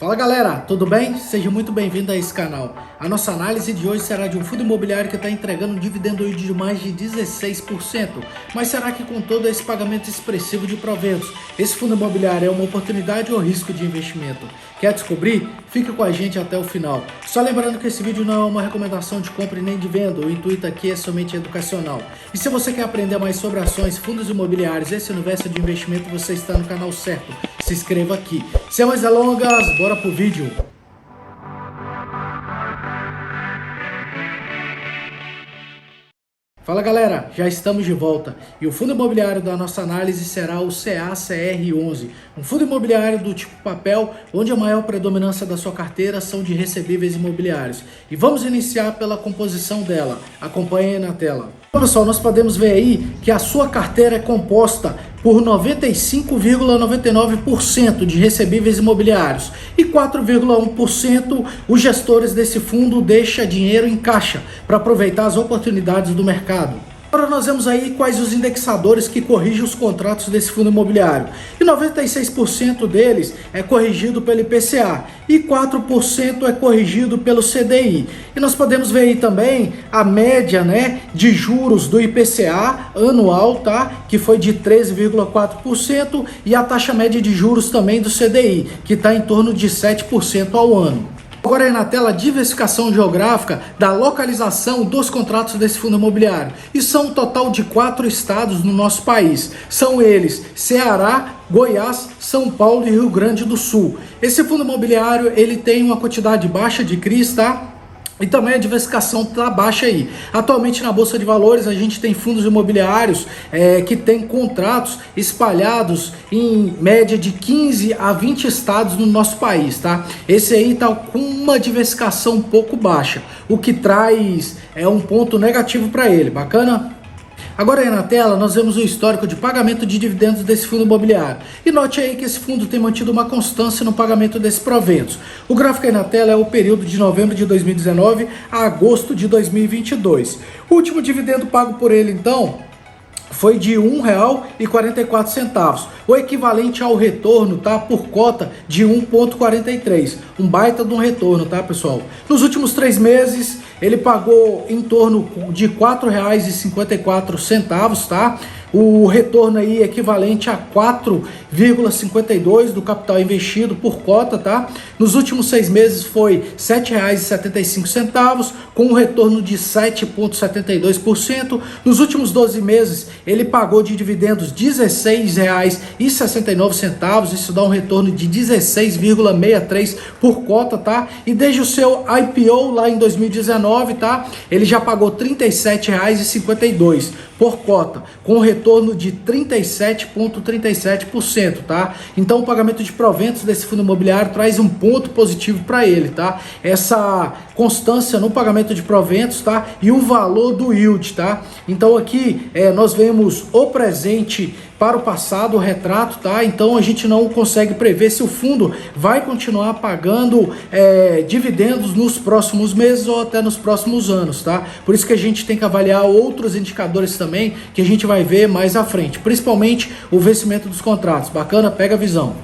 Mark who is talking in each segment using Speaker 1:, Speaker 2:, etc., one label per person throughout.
Speaker 1: Fala galera, tudo bem? Seja muito bem-vindo a esse canal. A nossa análise de hoje será de um fundo imobiliário que está entregando um dividendo yield de mais de 16%. Mas será que com todo esse pagamento expressivo de proventos, esse fundo imobiliário é uma oportunidade ou risco de investimento? Quer descobrir? Fica com a gente até o final. Só lembrando que esse vídeo não é uma recomendação de compra e nem de venda, o intuito aqui é somente educacional. E se você quer aprender mais sobre ações, fundos imobiliários e esse universo de investimento, você está no canal certo. Se inscreva aqui. Sem mais delongas, bora pro vídeo. Fala galera, já estamos de volta e o fundo imobiliário da nossa análise será o CACR11, um fundo imobiliário do tipo papel, onde a maior predominância da sua carteira são de recebíveis imobiliários. E vamos iniciar pela composição dela, acompanhe aí na tela. Bom, pessoal, nós podemos ver aí que a sua carteira é composta por 95,99% de recebíveis imobiliários e 4,1% os gestores desse fundo deixam dinheiro em caixa para aproveitar as oportunidades do mercado. Agora nós vemos aí quais os indexadores que corrigem os contratos desse fundo imobiliário. E 96% deles é corrigido pelo IPCA e 4% é corrigido pelo CDI. E nós podemos ver aí também a média, de juros do IPCA anual, que foi de 13,4%, e a taxa média de juros também do CDI, que está em torno de 7% ao ano. Agora aí na tela, diversificação geográfica da localização dos contratos desse fundo imobiliário. E são um total de 4 estados no nosso país. São eles Ceará, Goiás, São Paulo e Rio Grande do Sul. Esse fundo imobiliário ele tem uma quantidade baixa de CRIs, E também a diversificação está baixa aí. Atualmente na Bolsa de Valores a gente tem fundos imobiliários que tem contratos espalhados em média de 15 a 20 estados no nosso país, Esse aí está com uma diversificação um pouco baixa, o que traz um ponto negativo para ele, bacana? Agora aí na tela nós vemos o histórico de pagamento de dividendos desse fundo imobiliário. E note aí que esse fundo tem mantido uma constância no pagamento desses proventos. O gráfico aí na tela é o período de novembro de 2019 a agosto de 2022. O último dividendo pago por ele então foi de R$ 1,44, o equivalente ao retorno, por cota de 1,43. Um baita de um retorno, pessoal? Nos últimos 3 meses, ele pagou em torno de R$ 4,54, O retorno aí é equivalente a 4,52 do capital investido por cota, Nos últimos 6 meses foi R$ 7,75, com um retorno de 7,72%. Nos últimos 12 meses, ele pagou de dividendos R$ 16,69, isso dá um retorno de 16,63 por cota, E desde o seu IPO lá em 2019, ele já pagou R$ 37,52 por cota, com um retorno de 37,37%, Então o pagamento de proventos desse fundo imobiliário traz um ponto positivo para ele, Essa constância no pagamento de proventos, E o valor do yield, Então aqui nós vemos o presente para o passado, o retrato, Então a gente não consegue prever se o fundo vai continuar pagando dividendos nos próximos meses ou até nos próximos anos, Por isso que a gente tem que avaliar outros indicadores também, que a gente vai ver mais à frente, principalmente o vencimento dos contratos. Bacana? Pega a visão.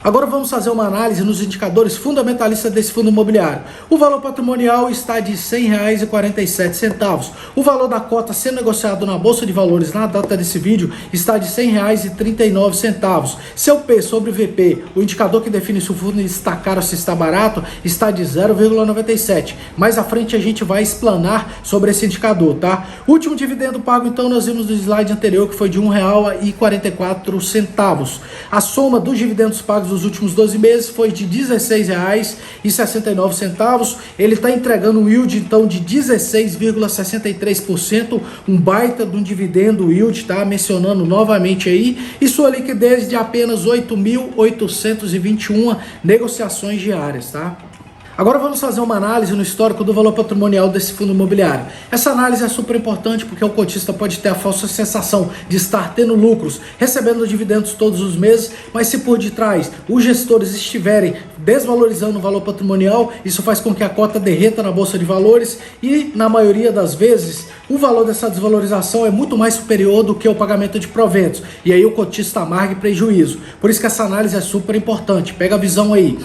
Speaker 1: Agora vamos fazer uma análise nos indicadores fundamentalistas desse fundo imobiliário. O valor patrimonial está de R$ 100,47. O valor da cota sendo negociado na Bolsa de Valores na data desse vídeo está de R$ 100,39. Seu P sobre VP, o indicador que define se o fundo está caro ou se está barato, está de 0,97. Mais à frente a gente vai explanar sobre esse indicador, O último dividendo pago, então, nós vimos no slide anterior, que foi de R$ 1,44. A soma dos dividendos pagos dos últimos 12 meses foi de R$ 16,69. Ele está entregando um yield então de 16,63%, um baita de um dividendo yield, mencionando novamente aí, e sua liquidez de apenas 8.821 negociações diárias, Agora vamos fazer uma análise no histórico do valor patrimonial desse fundo imobiliário. Essa análise é super importante porque o cotista pode ter a falsa sensação de estar tendo lucros, recebendo dividendos todos os meses, mas se por detrás os gestores estiverem desvalorizando o valor patrimonial, isso faz com que a cota derreta na Bolsa de Valores e, na maioria das vezes, o valor dessa desvalorização é muito mais superior do que o pagamento de proventos. E aí o cotista amarga prejuízo. Por isso que essa análise é super importante. Pega a visão aí.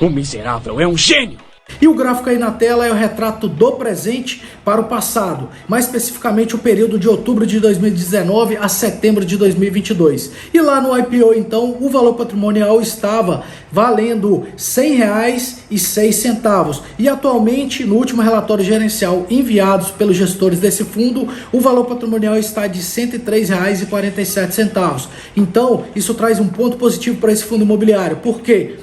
Speaker 2: O miserável é um gênio!
Speaker 1: E o gráfico aí na tela é o retrato do presente para o passado, mais especificamente o período de outubro de 2019 a setembro de 2022. E lá no IPO, então, o valor patrimonial estava valendo R$ 100,06. E atualmente, no último relatório gerencial enviado pelos gestores desse fundo, o valor patrimonial está de R$ 103,47. Então, isso traz um ponto positivo para esse fundo imobiliário. Por quê?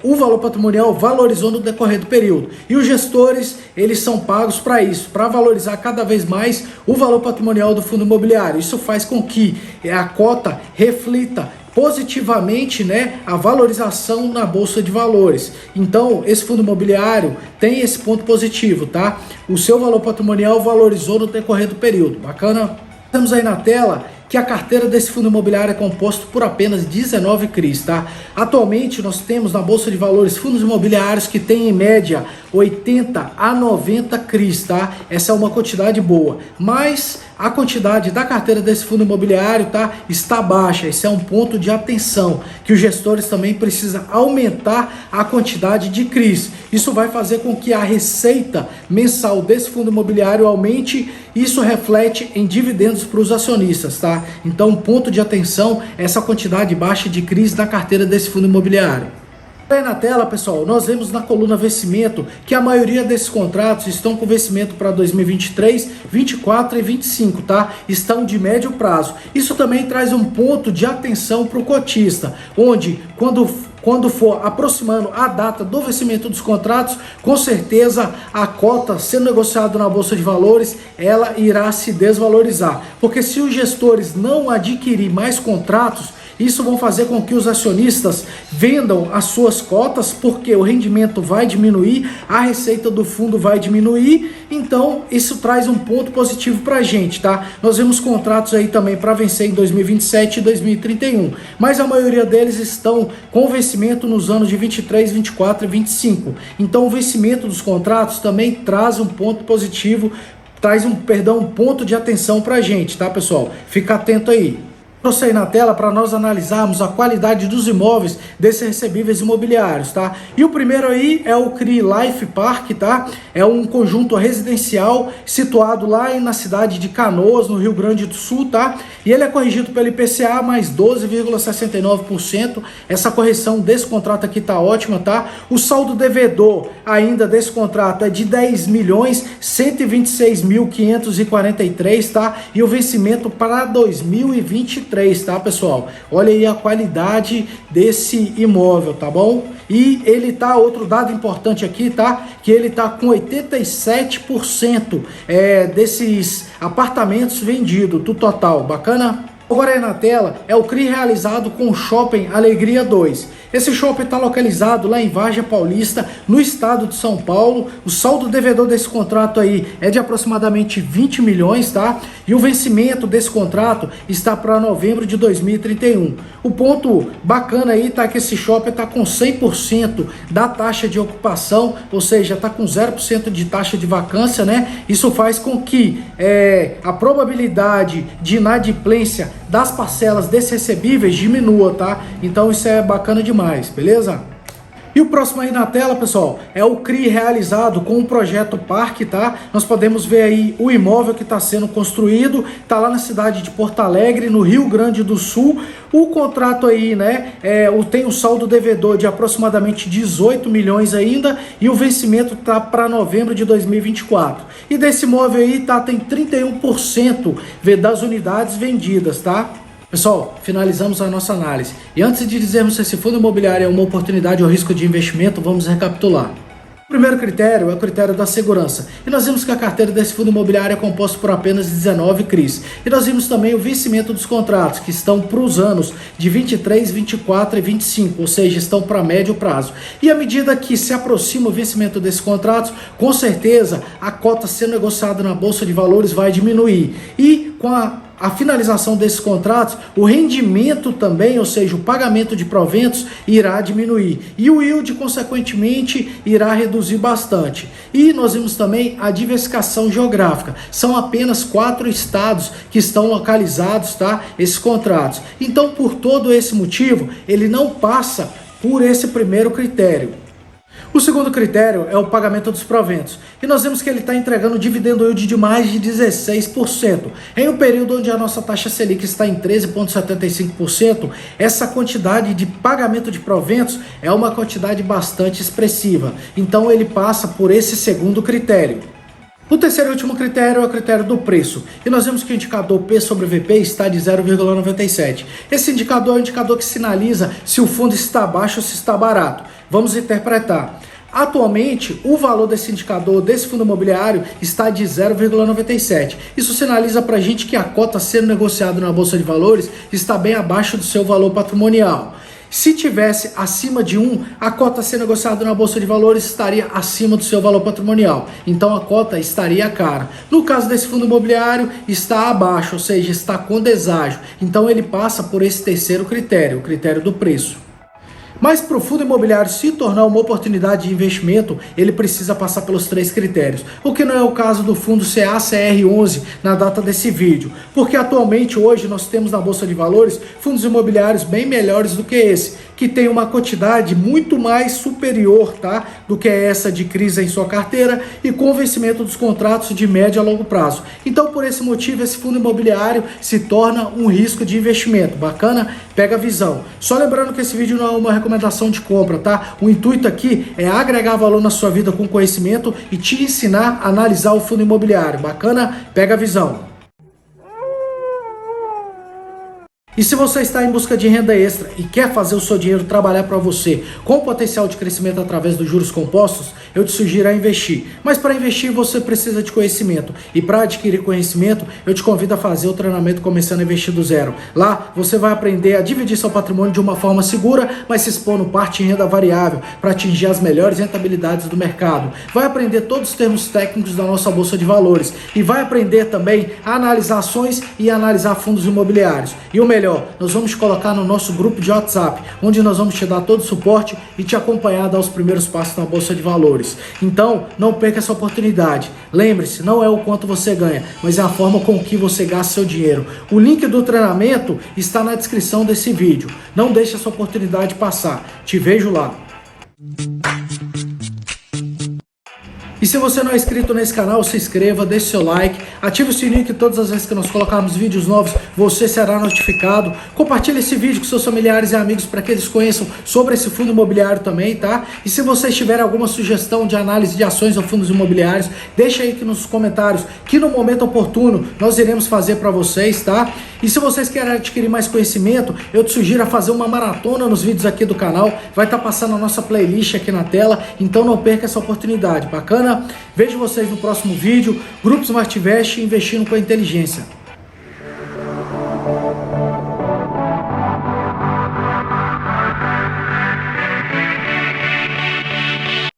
Speaker 1: O valor patrimonial valorizou no decorrer do período. E os gestores, eles são pagos para isso, para valorizar cada vez mais o valor patrimonial do fundo imobiliário. Isso faz com que a cota reflita positivamente, né, a valorização na Bolsa de Valores. Então, esse fundo imobiliário tem esse ponto positivo, tá? O seu valor patrimonial valorizou no decorrer do período. Bacana? Temos aí na tela que a carteira desse fundo imobiliário é composta por apenas 19 CRIs, tá? Atualmente nós temos na Bolsa de Valores fundos imobiliários que têm em média 80 a 90 CRIs, tá? Essa é uma quantidade boa, mas a quantidade da carteira desse fundo imobiliário, tá, está baixa. Esse é um ponto de atenção, que os gestores também precisam aumentar a quantidade de CRIs. Isso vai fazer com que a receita mensal desse fundo imobiliário aumente. Isso reflete em dividendos para os acionistas, tá? Então, um ponto de atenção é essa quantidade baixa de CRIs na carteira desse fundo imobiliário. Aí na tela, pessoal, nós vemos na coluna vencimento que a maioria desses contratos estão com vencimento para 2023, 24 e 25, tá? Estão de médio prazo. Isso também traz um ponto de atenção para o cotista, onde quando for aproximando a data do vencimento dos contratos, com certeza a cota sendo negociada na Bolsa de Valores, ela irá se desvalorizar. Porque se os gestores não adquirirem mais contratos, isso vai fazer com que os acionistas vendam as suas cotas, porque o rendimento vai diminuir, a receita do fundo vai diminuir. Então isso traz um ponto positivo para a gente, tá? Nós vemos contratos aí também para vencer em 2027 e 2031, mas a maioria deles estão com vencimento nos anos de 23, 24 e 25. Então o vencimento dos contratos também traz um ponto positivo, traz um ponto de atenção para a gente, tá, pessoal? Fica atento aí. Trouxe aí na tela para nós analisarmos a qualidade dos imóveis desses recebíveis imobiliários, tá? E o primeiro aí é o CRI Life Park, tá? É um conjunto residencial situado lá na cidade de Canoas, no Rio Grande do Sul, tá? E ele é corrigido pelo IPCA mais 12,69%. Essa correção desse contrato aqui tá ótima, tá? O saldo devedor ainda desse contrato é de 10.126.543, tá? E o vencimento para 2023. Tá, pessoal? Olha aí a qualidade desse imóvel, tá bom? E ele tá, outro dado importante aqui, tá? Que ele tá com 87% desses apartamentos vendidos do total. Bacana? Agora aí na tela é o CRI realizado com o Shopping Alegria 2. Esse shopping está localizado lá em Vargem Paulista, no estado de São Paulo. O saldo devedor desse contrato aí é de aproximadamente 20 milhões, tá? E o vencimento desse contrato está para novembro de 2031. O ponto bacana aí tá que esse shopping está com 100% da taxa de ocupação, ou seja, está com 0% de taxa de vacância, né? Isso faz com que a probabilidade de inadimplência das parcelas desses recebíveis diminua, tá? Então isso é bacana demais, beleza? E o próximo aí na tela, pessoal, é o CRI realizado com o projeto Parque, tá? Nós podemos ver aí o imóvel que está sendo construído, tá lá na cidade de Porto Alegre, no Rio Grande do Sul. O contrato aí, né, tem um saldo devedor de aproximadamente 18 milhões ainda e o vencimento tá para novembro de 2024. E desse imóvel aí, tá, tem 31% das unidades vendidas, tá? Pessoal, finalizamos a nossa análise. E antes de dizermos se esse fundo imobiliário é uma oportunidade ou risco de investimento, vamos recapitular. O primeiro critério é o critério da segurança. E nós vimos que a carteira desse fundo imobiliário é composta por apenas 19 CRIs. E nós vimos também o vencimento dos contratos, que estão para os anos de 23, 24 e 25, ou seja, estão para médio prazo. E à medida que se aproxima o vencimento desses contratos, com certeza a cota sendo negociada na Bolsa de Valores vai diminuir. E com a finalização desses contratos, o rendimento também, ou seja, o pagamento de proventos irá diminuir e o yield, consequentemente, irá reduzir bastante. E nós vimos também a diversificação geográfica. São apenas 4 estados que estão localizados, tá, esses contratos. Então, por todo esse motivo, ele não passa por esse primeiro critério. O segundo critério é o pagamento dos proventos, e nós vemos que ele está entregando dividendo yield de mais de 16%. Em um período onde a nossa taxa Selic está em 13,75%, essa quantidade de pagamento de proventos é uma quantidade bastante expressiva. Então ele passa por esse segundo critério. O terceiro e último critério é o critério do preço, e nós vemos que o indicador P sobre VP está de 0,97. Esse indicador é um indicador que sinaliza se o fundo está baixo ou se está barato. Vamos interpretar. Atualmente, o valor desse indicador, desse fundo imobiliário, está de 0,97. Isso sinaliza para a gente que a cota sendo negociada na Bolsa de Valores está bem abaixo do seu valor patrimonial. Se tivesse acima de 1, a cota a ser negociada na Bolsa de Valores estaria acima do seu valor patrimonial. Então a cota estaria cara. No caso desse fundo imobiliário, está abaixo, ou seja, está com deságio. Então ele passa por esse terceiro critério, o critério do preço. Mas para o fundo imobiliário se tornar uma oportunidade de investimento, ele precisa passar pelos 3 critérios, o que não é o caso do fundo CACR11 na data desse vídeo, porque atualmente hoje nós temos na Bolsa de Valores fundos imobiliários bem melhores do que esse, que tem uma quantidade muito mais superior, tá, do que essa de crise em sua carteira e com o vencimento dos contratos de médio a longo prazo. Então por esse motivo esse fundo imobiliário se torna um risco de investimento. Bacana? Pega a visão. Só lembrando que esse vídeo não é uma recomendação de compra, tá? O intuito aqui é agregar valor na sua vida com conhecimento e te ensinar a analisar o fundo imobiliário. Bacana? Pega a visão. E se você está em busca de renda extra e quer fazer o seu dinheiro trabalhar para você com potencial de crescimento através dos juros compostos, eu te sugiro a investir. Mas para investir você precisa de conhecimento. E para adquirir conhecimento, eu te convido a fazer o treinamento Começando a Investir do Zero. Lá você vai aprender a dividir seu patrimônio de uma forma segura, mas se expondo parte em renda variável para atingir as melhores rentabilidades do mercado. Vai aprender todos os termos técnicos da nossa Bolsa de Valores. E vai aprender também a analisar ações e analisar fundos imobiliários. E o melhor, nós vamos te colocar no nosso grupo de WhatsApp, onde nós vamos te dar todo o suporte e te acompanhar a dar os primeiros passos na Bolsa de Valores. Então, não perca essa oportunidade. Lembre-se, não é o quanto você ganha, mas é a forma com que você gasta seu dinheiro. O link do treinamento está na descrição desse vídeo. Não deixe essa oportunidade passar. Te vejo lá. E se você não é inscrito nesse canal, se inscreva, deixe seu like, ative o sininho que todas as vezes que nós colocarmos vídeos novos, você será notificado. Compartilhe esse vídeo com seus familiares e amigos para que eles conheçam sobre esse fundo imobiliário também, tá? E se vocês tiverem alguma sugestão de análise de ações ou fundos imobiliários, deixa aí aqui nos comentários, que no momento oportuno nós iremos fazer para vocês, tá? E se vocês querem adquirir mais conhecimento, eu te sugiro a fazer uma maratona nos vídeos aqui do canal, vai estar passando a nossa playlist aqui na tela, então não perca essa oportunidade, bacana? Vejo vocês no próximo vídeo. Grupo Smartinvest, investindo com inteligência.